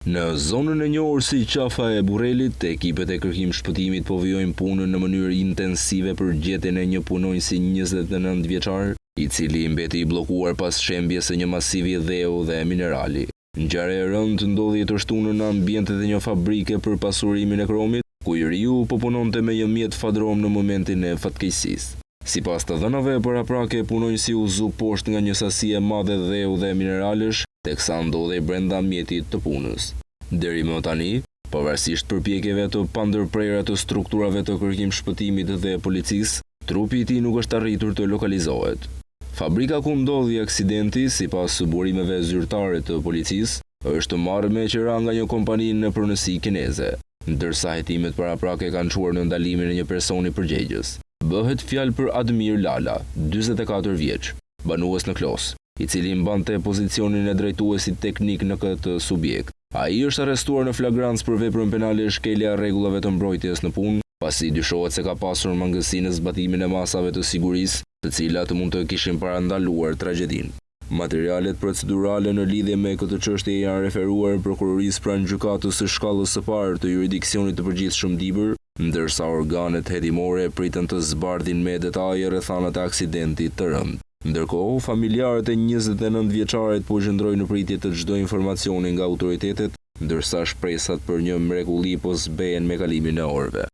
Në zonën e njohur si Qafa e Burrelit, ekipet e kërkim shpëtimit po vijojnë punën në mënyrë intensive për gjetjen e një punonjësi 29 vjeçar, i cili mbeti i bllokuar pas shembjes së një masivi dheu dhe minerali. Ngjarja e rëndë ndodhi të shtunën në ambientet e një fabrike për pasurimin e kromit, ku i riu po punonte me një mjet fadrom në momentin e fatkeqësisë. Sipas të dhënave paraprake, punonjësi u zu poshtë nga një sasi e madhe dheu dhe mineralesh, teksa ndodhej brenda mjetit të punës. Deri më tani, pavarësisht përpjekjeve të pandërprera të strukturave të kërkim shpëtimit dhe policisë, trupi i tij nuk është arritur të lokalizohet. Fabrika ku ndodhi aksidenti, sipas burimeve zyrtare të policisë, është marrë me qira nga një kompani në pronësi kineze, ndërsa hetimet paraprake kanë çuar në ndalimin e një personi përgjegjës. Bëhet fjalë për Admir Lala, 44 vjeç, banues në Klos, i cili mbante pozicionin e drejtuesit teknik në këtë subjekt. Ai është arrestuar në flagrancë për veprën penale shkelja rregullave të mbrojtjes në punë, pasi dyshohet se ka pasur mangësi në zbatimin e masave të sigurisë, të cilat mund të kishin parandaluar tragjedinë. Materialet procedurale në lidhje me këtë çështje janë referuar prokurorisë pranë gjykatës së shkallës së parë të jurisdiksionit të përgjithshëm Dibër, ndërsa organet hetimore pritën të zbardhin me detaje rrethanat e aksidentit të rënd. Ndërkohë, familjarët e 29 vjeçarit po gjendrojnë në pritje të çdo informacioni nga autoritetet, ndërsa shpresat për një mrekulli po zbehen me kalimin e orëve.